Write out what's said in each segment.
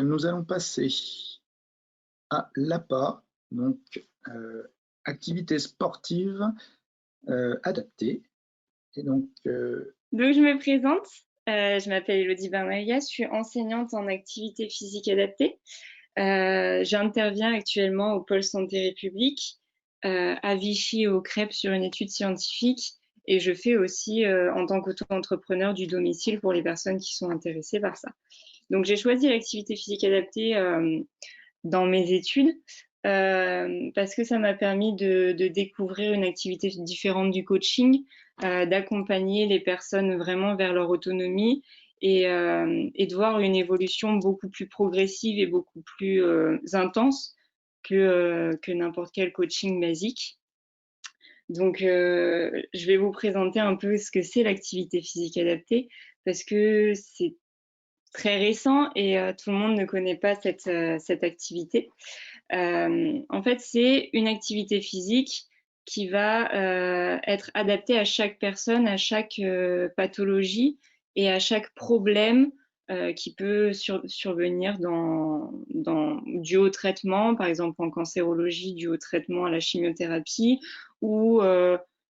Nous allons passer à l'APA, donc activité sportive adaptée. Et donc, Donc, je me présente. Je m'appelle Elodie Barnaïa, je suis enseignante en activité physique adaptée. J'interviens actuellement au pôle Santé République à Vichy au CREP sur une étude scientifique et je fais aussi en tant qu'auto-entrepreneur du domicile pour les personnes qui sont intéressées par ça. Donc j'ai choisi l'activité physique adaptée dans mes études parce que ça m'a permis de découvrir une activité différente du coaching, d'accompagner les personnes vraiment vers leur autonomie et de voir une évolution beaucoup plus progressive et beaucoup plus intense que n'importe quel coaching basique. Donc, je vais vous présenter un peu ce que c'est l'activité physique adaptée parce que c'est très récent et tout le monde ne connaît pas cette activité. En fait, c'est une activité physique qui va être adaptée à chaque personne, à chaque pathologie et à chaque problème qui peut survenir dû au traitement, par exemple en cancérologie, dû au traitement à la chimiothérapie ou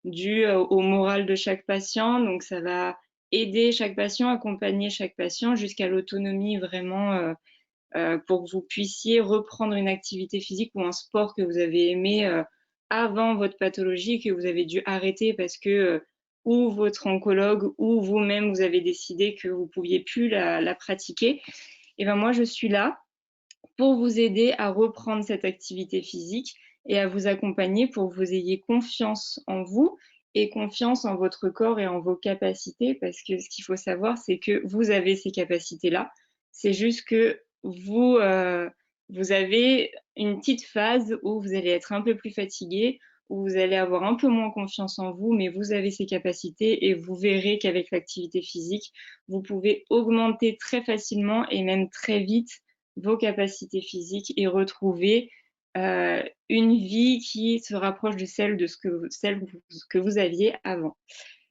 dû au moral de chaque patient. Donc, ça va aider chaque patient, accompagner chaque patient jusqu'à l'autonomie vraiment pour que vous puissiez reprendre une activité physique ou un sport que vous avez aimé avant votre pathologie, que vous avez dû arrêter parce que ou votre oncologue ou vous-même vous avez décidé que vous ne pouviez plus la pratiquer. Et ben moi je suis là pour vous aider à reprendre cette activité physique et à vous accompagner pour que vous ayez confiance en vous et confiance en votre corps et en vos capacités, parce que ce qu'il faut savoir, c'est que vous avez ces capacités-là. C'est juste que vous avez une petite phase où vous allez être un peu plus fatigué, où vous allez avoir un peu moins confiance en vous, mais vous avez ces capacités et vous verrez qu'avec l'activité physique, vous pouvez augmenter très facilement et même très vite vos capacités physiques et retrouver une vie qui se rapproche de celle que vous aviez avant.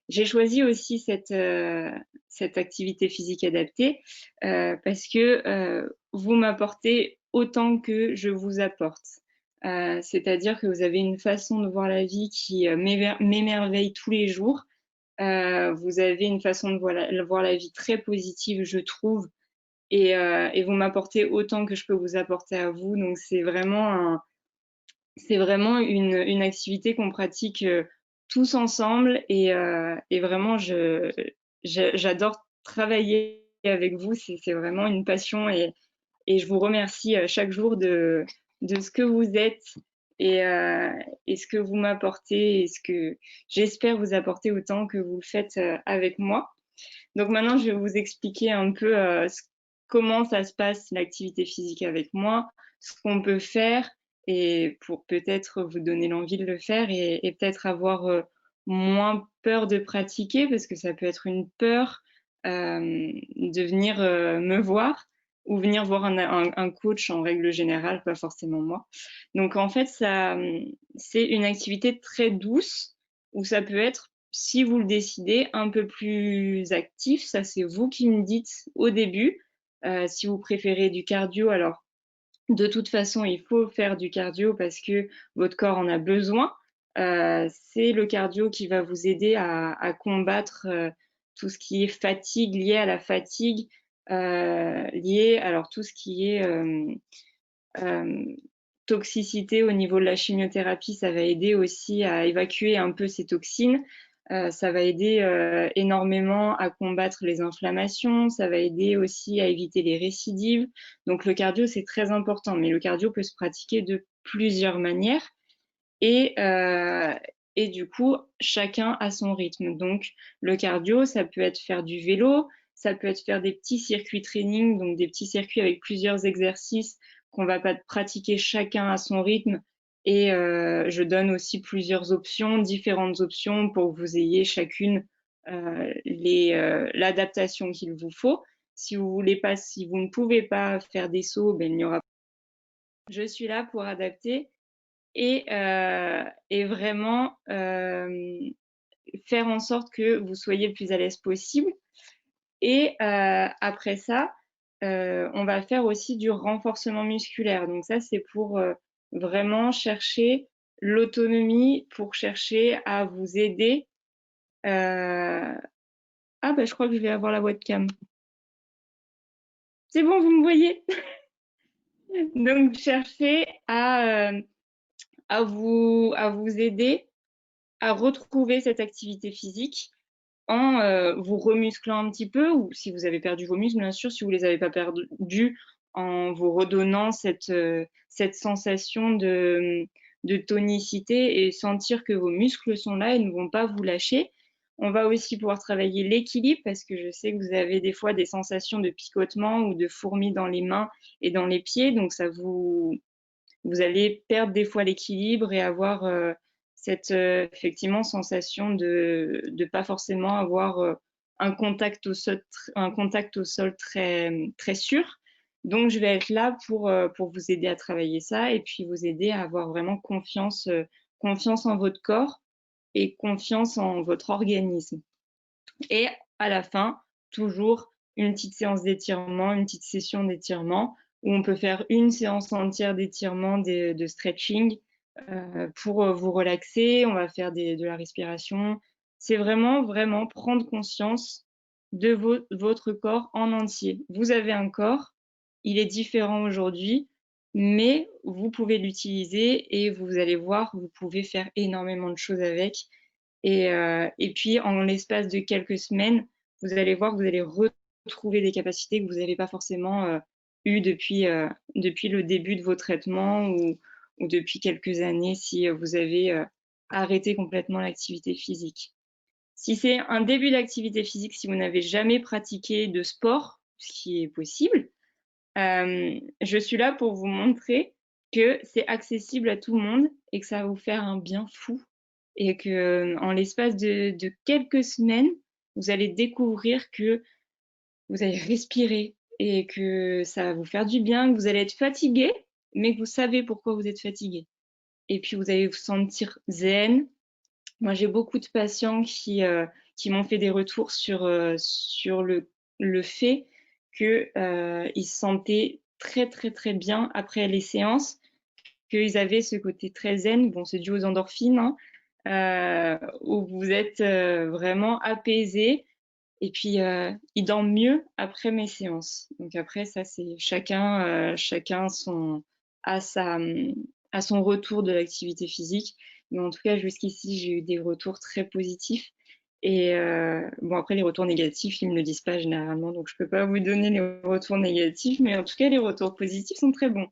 J'ai choisi aussi cette activité physique adaptée parce que vous m'apportez autant que je vous apporte. C'est-à-dire que vous avez une façon de voir la vie qui m'émerveille tous les jours. Vous avez une façon de voir la vie très positive, je trouve, et vous m'apportez autant que je peux vous apporter à vous. Donc c'est vraiment une activité qu'on pratique tous ensemble et vraiment j'adore travailler avec vous. C'est vraiment une passion et je vous remercie chaque jour de ce que vous êtes et ce que vous m'apportez et ce que j'espère vous apporter autant que vous le faites avec moi. Donc maintenant, je vais vous expliquer un peu comment ça se passe l'activité physique avec moi, ce qu'on peut faire et pour peut-être vous donner l'envie de le faire et peut-être avoir moins peur de pratiquer parce que ça peut être une peur de venir me voir ou venir voir un coach en règle générale, pas forcément moi. Donc en fait, c'est une activité très douce où ça peut être, si vous le décidez, un peu plus actif. Ça, c'est vous qui me dites au début. Si vous préférez du cardio, alors de toute façon, il faut faire du cardio parce que votre corps en a besoin. C'est le cardio qui va vous aider à combattre tout ce qui est fatigue, lié à la fatigue, alors tout ce qui est euh, toxicité au niveau de la chimiothérapie, ça va aider aussi à évacuer un peu ces toxines. Ça va aider énormément à combattre les inflammations, ça va aider aussi à éviter les récidives. Donc le cardio, c'est très important, mais le cardio peut se pratiquer de plusieurs manières et, euh, et du coup, chacun a son rythme. Donc le cardio, ça peut être faire du vélo, ça peut être faire des petits circuits training, donc des petits circuits avec plusieurs exercices qu'on va pas pratiquer chacun à son rythme. Et je donne aussi plusieurs options, différentes options pour que vous ayez chacune l'adaptation qu'il vous faut. Si vous voulez pas, si vous ne pouvez pas faire des sauts, ben, il n'y aura pas. Je suis là pour adapter et vraiment faire en sorte que vous soyez le plus à l'aise possible. Et après ça, on va faire aussi du renforcement musculaire. Donc ça, c'est pour vraiment chercher l'autonomie, pour chercher à vous aider. Ah bah je crois que je vais avoir la webcam. C'est bon, vous me voyez? Donc chercher à vous aider à retrouver cette activité physique en vous remusclant un petit peu, ou si vous avez perdu vos muscles, bien sûr, si vous les avez pas perdus, en vous redonnant cette sensation de tonicité et sentir que vos muscles sont là et ne vont pas vous lâcher. On va aussi pouvoir travailler l'équilibre parce que je sais que vous avez des fois des sensations de picotement ou de fourmis dans les mains et dans les pieds, donc ça vous allez perdre des fois l'équilibre et avoir cette effectivement sensation de pas forcément avoir un contact au sol très sûr. Donc je vais être là pour vous aider à travailler ça et puis vous aider à avoir vraiment confiance en votre corps et confiance en votre organisme. Et à la fin, toujours une petite séance d'étirement, une petite session d'étirement où on peut faire une séance entière d'étirement, de stretching pour vous relaxer. On va faire de la respiration. C'est vraiment, vraiment prendre conscience de votre corps en entier. Vous avez un corps, il est différent aujourd'hui, mais vous pouvez l'utiliser et vous allez voir, vous pouvez faire énormément de choses avec. Et puis, en l'espace de quelques semaines, vous allez voir que vous allez retrouver des capacités que vous n'avez pas forcément eues depuis le début de vos traitements ou depuis quelques années si vous avez arrêté complètement l'activité physique. Si c'est un début d'activité physique, si vous n'avez jamais pratiqué de sport, ce qui est possible, je suis là pour vous montrer que c'est accessible à tout le monde et que ça va vous faire un bien fou et que en l'espace de quelques semaines, vous allez découvrir que vous allez respirer et que ça va vous faire du bien, que vous allez être fatigué, mais que vous savez pourquoi vous êtes fatigué. Et puis vous allez vous sentir zen. Moi, j'ai beaucoup de patients qui m'ont fait des retours sur le fait qu'ils se sentaient très, très, très bien après les séances, qu'ils avaient ce côté très zen. Bon, c'est dû aux endorphines, hein, où vous êtes vraiment apaisé. Et puis, ils dorment mieux après mes séances. Donc après, ça, c'est chacun à son retour de l'activité physique. Mais en tout cas, jusqu'ici, j'ai eu des retours très positifs. Et bon, après, les retours négatifs, ils me le disent pas généralement, donc je peux pas vous donner les retours négatifs, mais en tout cas, les retours positifs sont très bons.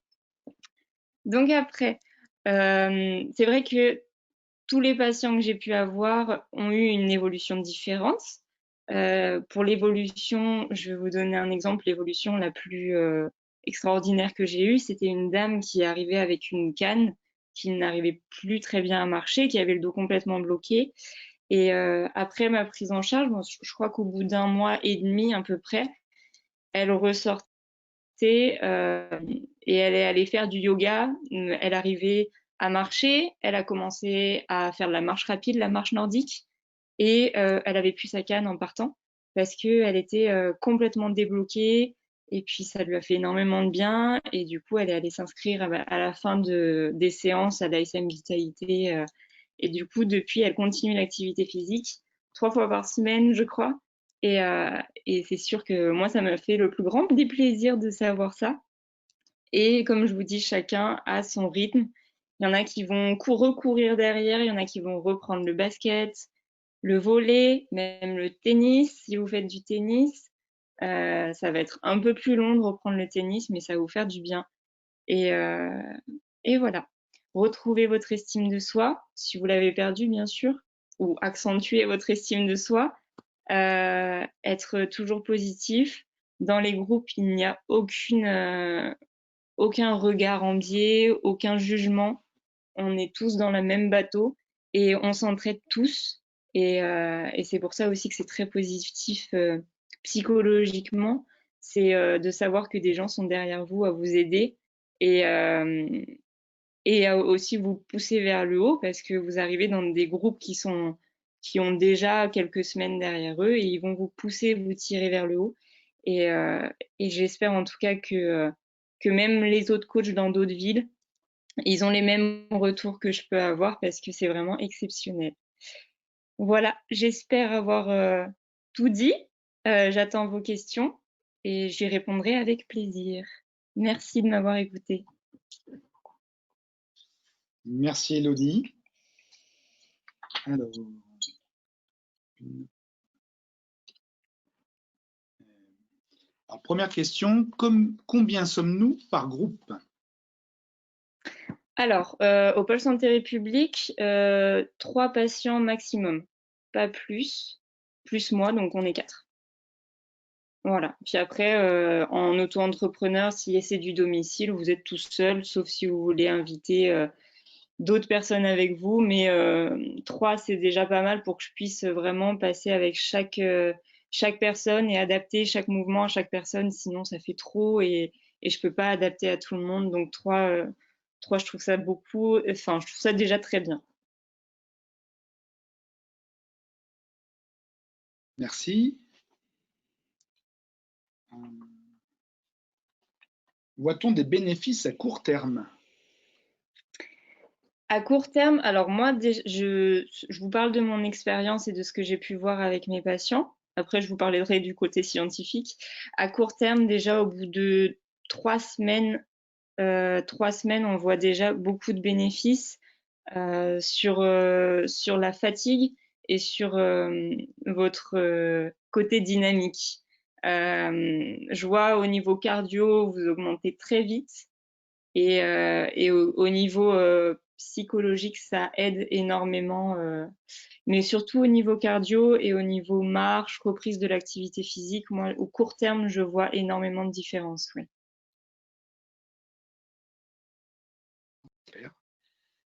Donc après, c'est vrai que tous les patients que j'ai pu avoir ont eu une évolution différente. Pour l'évolution, je vais vous donner un exemple, l'évolution la plus extraordinaire que j'ai eue, c'était une dame qui arrivait avec une canne, qui n'arrivait plus très bien à marcher, qui avait le dos complètement bloqué. Et après ma prise en charge, bon, je crois qu'au bout d'un mois et demi à peu près, elle ressortait et elle est allée faire du yoga. Elle arrivait à marcher, elle a commencé à faire de la marche rapide, la marche nordique, et elle avait plus sa canne en partant parce qu'elle était complètement débloquée et puis ça lui a fait énormément de bien et du coup elle est allée s'inscrire à la fin des séances à l'ASM Vitalité et du coup depuis elle continue l'activité physique 3 fois par semaine je crois et c'est sûr que moi ça m'a fait le plus grand des plaisirs de savoir ça et comme je vous dis chacun a son rythme. Il y en a qui vont recourir derrière, il y en a qui vont reprendre le basket, le volley, même le tennis. Si vous faites du tennis, ça va être un peu plus long de reprendre le tennis, mais ça va vous faire du bien. Et, euh, et voilà. Retrouvez votre estime de soi, si vous l'avez perdu, bien sûr, ou accentuer votre estime de soi. Être toujours positif. Dans les groupes, il n'y a aucun regard en biais, aucun jugement. On est tous dans le même bateau et on s'entraide tous. Et c'est pour ça aussi que c'est très positif psychologiquement. C'est de savoir que des gens sont derrière vous à vous aider et, à aussi vous pousser vers le haut parce que vous arrivez dans des groupes qui ont déjà quelques semaines derrière eux et ils vont vous pousser, vous tirer vers le haut. Et j'espère en tout cas que même les autres coachs dans d'autres villes, ils ont les mêmes retours que je peux avoir parce que c'est vraiment exceptionnel. Voilà, j'espère avoir tout dit. J'attends vos questions et j'y répondrai avec plaisir. Merci de m'avoir écouté. Merci Elodie. Alors, première question, combien sommes-nous par groupe? Alors, au pôle santé République, 3 patients maximum, pas plus, plus moi, donc on est 4. Voilà. Puis après, en auto-entrepreneur, si c'est du domicile, vous êtes tout seul, sauf si vous voulez inviter d'autres personnes avec vous. Mais 3, c'est déjà pas mal pour que je puisse vraiment passer avec chaque personne et adapter chaque mouvement à chaque personne. Sinon, ça fait trop et je peux pas adapter à tout le monde. Donc 3, je trouve ça beaucoup. Enfin, je trouve ça déjà très bien. Merci. Voit-on des bénéfices à court terme? À court terme, alors moi, je vous parle de mon expérience et de ce que j'ai pu voir avec mes patients. Après, je vous parlerai du côté scientifique. À court terme, déjà, au bout de 3 semaines, 3 semaines, on voit déjà beaucoup de bénéfices sur la fatigue et sur votre côté dynamique. Je vois au niveau cardio, vous augmentez très vite. Et au niveau psychologique, ça aide énormément. Mais surtout au niveau cardio et au niveau marche, reprise de l'activité physique, moi, au court terme, je vois énormément de différences. Oui.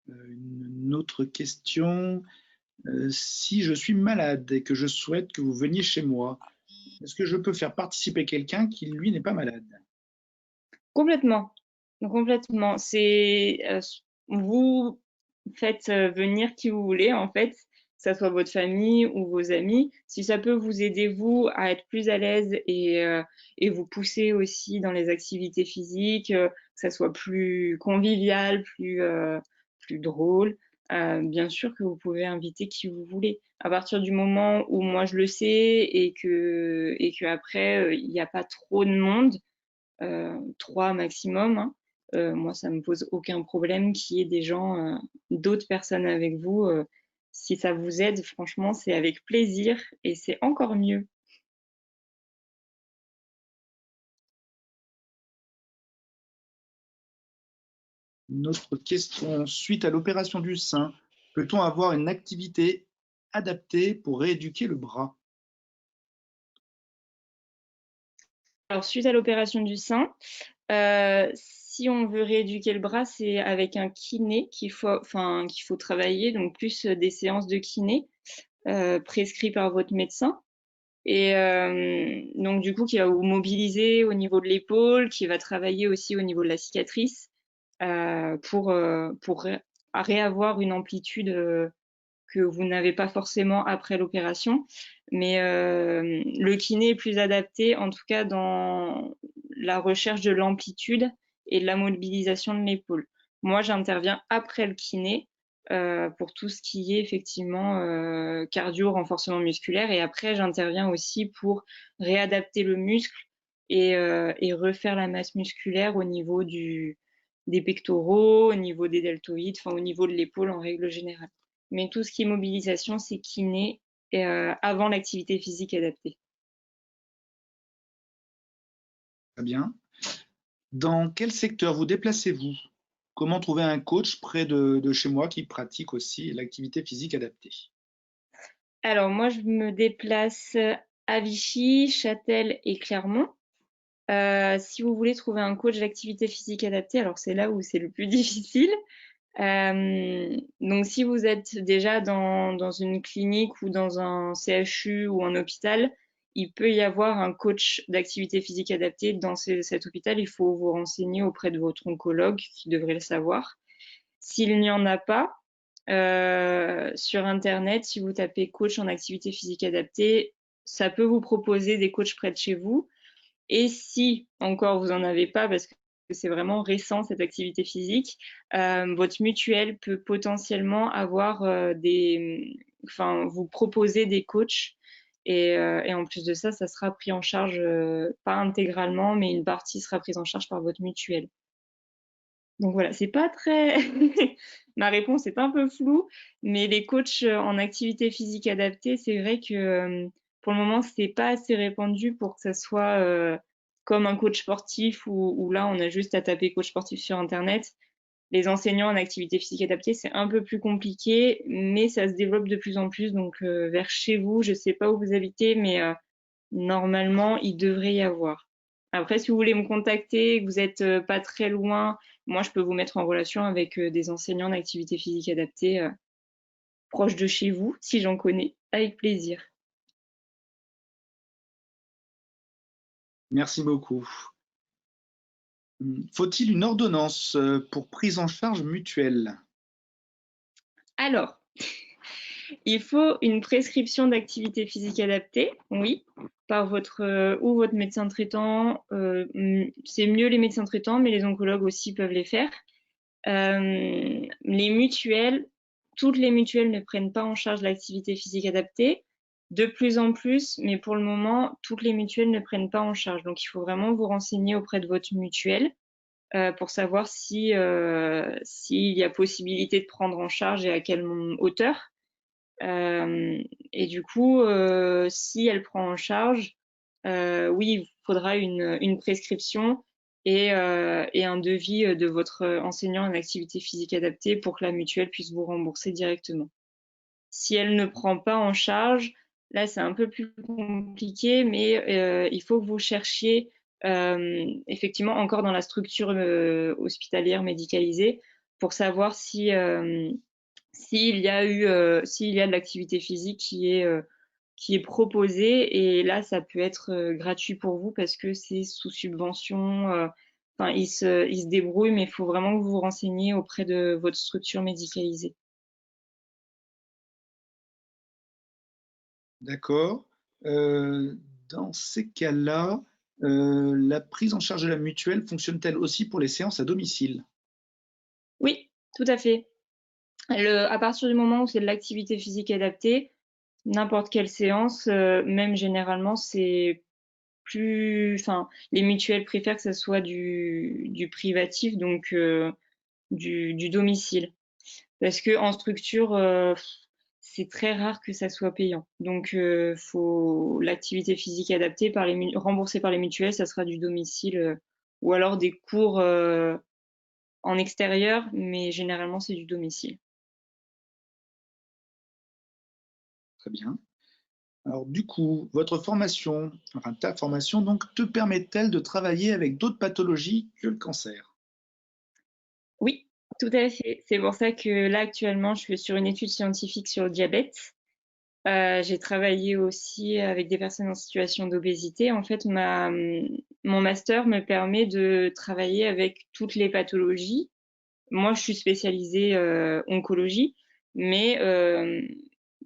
Une autre question. Si je suis malade et que je souhaite que vous veniez chez moi, est-ce que je peux faire participer quelqu'un qui, lui, n'est pas malade? Complètement. Complètement. Vous faites venir qui vous voulez, en fait, que ça soit votre famille ou vos amis. Si ça peut vous aider, vous, à être plus à l'aise et vous pousser aussi dans les activités physiques, que ça soit plus convivial, plus drôle, bien sûr que vous pouvez inviter qui vous voulez. À partir du moment où moi je le sais et que après il n'y a pas trop de monde, 3 maximum, hein. Moi, ça me pose aucun problème qu'il y ait des gens, d'autres personnes avec vous. Si ça vous aide, franchement, c'est avec plaisir et c'est encore mieux. Une autre question. Suite à l'opération du sein, peut-on avoir une activité adaptée pour rééduquer le bras? Alors, suite à l'opération du sein, si on veut rééduquer le bras, c'est avec un kiné qu'il faut travailler, donc plus des séances de kiné prescrites par votre médecin. Et donc, du coup, qui va vous mobiliser au niveau de l'épaule, qui va travailler aussi au niveau de la cicatrice pour réavoir une amplitude que vous n'avez pas forcément après l'opération. Mais le kiné est plus adapté, en tout cas dans la recherche de l'amplitude et de la mobilisation de l'épaule. Moi, j'interviens après le kiné pour tout ce qui est effectivement cardio, renforcement musculaire. Et après, j'interviens aussi pour réadapter le muscle et refaire la masse musculaire au niveau des pectoraux, au niveau des deltoïdes, enfin au niveau de l'épaule en règle générale. Mais tout ce qui est mobilisation, c'est kiné avant l'activité physique adaptée. Très bien. Dans quel secteur vous déplacez-vous? Comment trouver un coach près de chez moi qui pratique aussi l'activité physique adaptée? Alors moi, je me déplace à Vichy, Châtel et Clermont. Si vous voulez trouver un coach d'activité physique adaptée, alors c'est là où c'est le plus difficile. Donc si vous êtes déjà dans une clinique ou dans un CHU ou un hôpital, il peut y avoir un coach d'activité physique adaptée dans cet hôpital. Il faut vous renseigner auprès de votre oncologue qui devrait le savoir. S'il n'y en a pas, sur Internet, si vous tapez coach en activité physique adaptée, ça peut vous proposer des coachs près de chez vous. Et si encore vous n'en avez pas, parce que c'est vraiment récent cette activité physique, votre mutuelle peut potentiellement avoir vous proposer des coachs. Et en plus de ça, ça sera pris en charge, pas intégralement, mais une partie sera prise en charge par votre mutuelle. Donc voilà, c'est pas très. Ma réponse est un peu floue, mais les coachs en activité physique adaptée, c'est vrai que pour le moment, c'est pas assez répandu pour que ça soit comme un coach sportif où là, on a juste à taper coach sportif sur Internet. Les enseignants en activité physique adaptée, c'est un peu plus compliqué, mais ça se développe de plus en plus. Donc vers chez vous, je sais pas où vous habitez, mais normalement, il devrait y avoir. Après, si vous voulez me contacter, que vous n'êtes pas très loin, moi, je peux vous mettre en relation avec des enseignants d'activité physique adaptée proches de chez vous, si j'en connais, avec plaisir. Merci beaucoup. Faut-il une ordonnance pour prise en charge mutuelle? Alors, il faut une prescription d'activité physique adaptée, oui, par votre médecin traitant. C'est mieux les médecins traitants, mais les oncologues aussi peuvent les faire. Les mutuelles, toutes les mutuelles ne prennent pas en charge l'activité physique adaptée. De plus en plus, mais pour le moment, toutes les mutuelles ne prennent pas en charge. Donc, il faut vraiment vous renseigner auprès de votre mutuelle pour savoir s'il y a possibilité de prendre en charge et à quelle hauteur. Et du coup, si elle prend en charge, oui, il faudra une prescription et un devis de votre enseignant en activité physique adaptée pour que la mutuelle puisse vous rembourser directement. Si elle ne prend pas en charge, là c'est un peu plus compliqué, mais il faut que vous cherchiez effectivement encore dans la structure hospitalière médicalisée pour savoir s'il y a de l'activité physique qui est proposée. Et là, ça peut être gratuit pour vous parce que c'est sous subvention. Enfin, ils se débrouillent, mais il faut vraiment que vous vous renseigniez auprès de votre structure médicalisée. D'accord. Dans ces cas-là, la prise en charge de la mutuelle fonctionne-t-elle aussi pour les séances à domicile? Oui, tout à fait. À partir du moment où c'est de l'activité physique adaptée, n'importe quelle séance, même généralement, c'est plus, enfin, les mutuelles préfèrent que ça soit du privatif, donc du domicile. Parce que en structure, c'est très rare que ça soit payant. Donc, faut l'activité physique adaptée remboursée par les mutuelles, ça sera du domicile ou alors des cours en extérieur, mais généralement c'est du domicile. Très bien. Alors du coup, votre formation, enfin ta formation, donc, te permet-elle de travailler avec d'autres pathologies que le cancer? Oui, tout à fait. C'est pour ça que là actuellement, je suis sur une étude scientifique sur le diabète. J'ai travaillé aussi avec des personnes en situation d'obésité. En fait, mon master me permet de travailler avec toutes les pathologies. Moi, je suis spécialisée oncologie, mais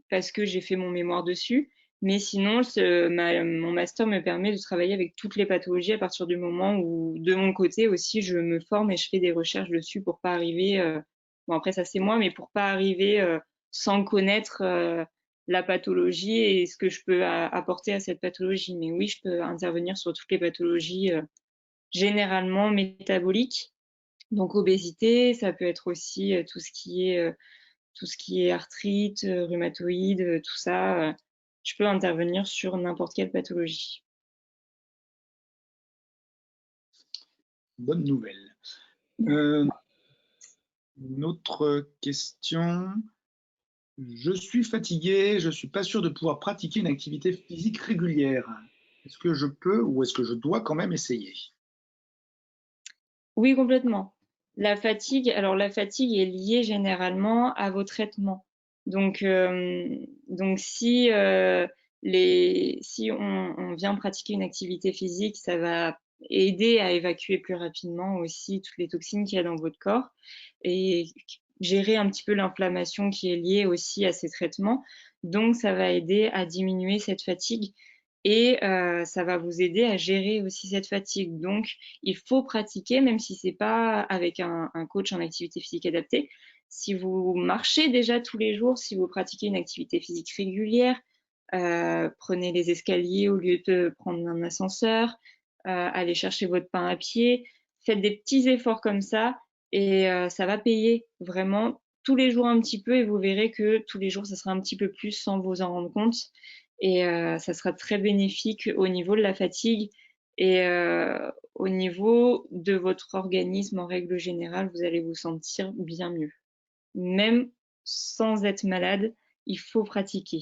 parce que j'ai fait mon mémoire dessus. Mais sinon, mon master me permet de travailler avec toutes les pathologies à partir du moment où, de mon côté aussi, je me forme et je fais des recherches dessus pour pas arriver. Bon, après, ça c'est moi, mais pour pas arriver sans connaître la pathologie et ce que je peux apporter à cette pathologie. Mais oui, je peux intervenir sur toutes les pathologies généralement métaboliques. Donc obésité, ça peut être aussi tout ce qui est arthrite, rhumatoïde, tout ça. Je peux intervenir sur n'importe quelle pathologie. Bonne nouvelle. Une autre question. Je suis fatigué, je ne suis pas sûr de pouvoir pratiquer une activité physique régulière. Est-ce que je peux ou est-ce que je dois quand même essayer? Oui, complètement. Alors la fatigue est liée généralement à vos traitements. Donc si on vient pratiquer une activité physique, ça va aider à évacuer plus rapidement aussi toutes les toxines qu'il y a dans votre corps et gérer un petit peu l'inflammation qui est liée aussi à ces traitements. Donc ça va aider à diminuer cette fatigue. et ça va vous aider à gérer aussi cette fatigue. Donc, il faut pratiquer, même si c'est pas avec un coach en activité physique adaptée. Si vous marchez déjà tous les jours, si vous pratiquez une activité physique régulière, prenez les escaliers au lieu de prendre un ascenseur, allez chercher votre pain à pied, faites des petits efforts comme ça et ça va payer vraiment tous les jours un petit peu et vous verrez que tous les jours ça sera un petit peu plus sans vous en rendre compte et ça sera très bénéfique au niveau de la fatigue et au niveau de votre organisme en règle générale, vous allez vous sentir bien mieux. Même sans être malade, il faut pratiquer.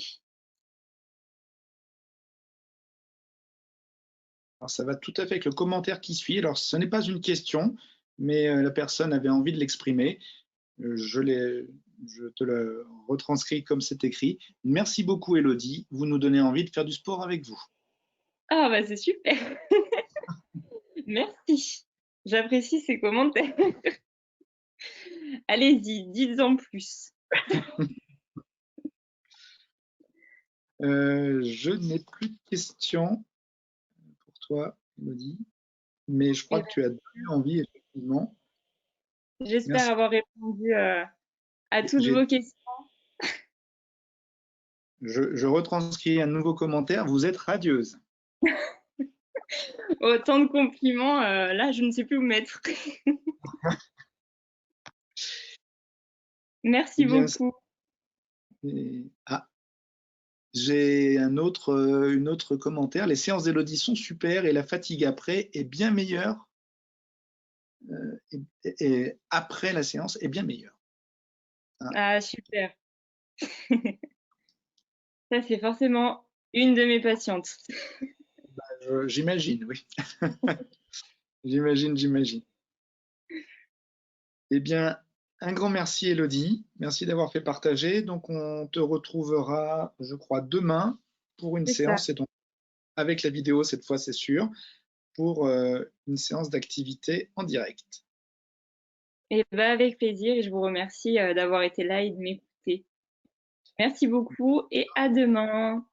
Alors, ça va tout à fait avec le commentaire qui suit. Alors, ce n'est pas une question, mais la personne avait envie de l'exprimer. Je te le retranscris comme c'est écrit. Merci beaucoup, Elodie. Vous nous donnez envie de faire du sport avec vous. Ah bah c'est super. Merci. J'apprécie ces commentaires. Allez-y, dites-en plus. Je n'ai plus de questions pour toi, Elodie, mais je crois Et que tu as donné envie, effectivement. j'espère Merci. avoir répondu à toutes J'ai- vos questions. je retranscris un nouveau commentaire. Vous êtes radieuse. Autant de compliments, là je ne sais plus où mettre. Eh Merci bien, beaucoup. ah, j'ai une autre commentaire. Les séances d'Élodie sont super et la fatigue après est bien meilleure. Et après la séance est bien meilleure. Ah, Ah super. Ça c'est forcément une de mes patientes. j'imagine, oui. J'imagine. Eh bien, un grand merci, Elodie. Merci d'avoir fait partager. Donc, on te retrouvera, je crois, demain pour une C'est ça. séance, et donc avec la vidéo cette fois, c'est sûr, pour une séance d'activité en direct. Et bah avec plaisir et je vous remercie d'avoir été là et de m'écouter. Merci beaucoup et à demain.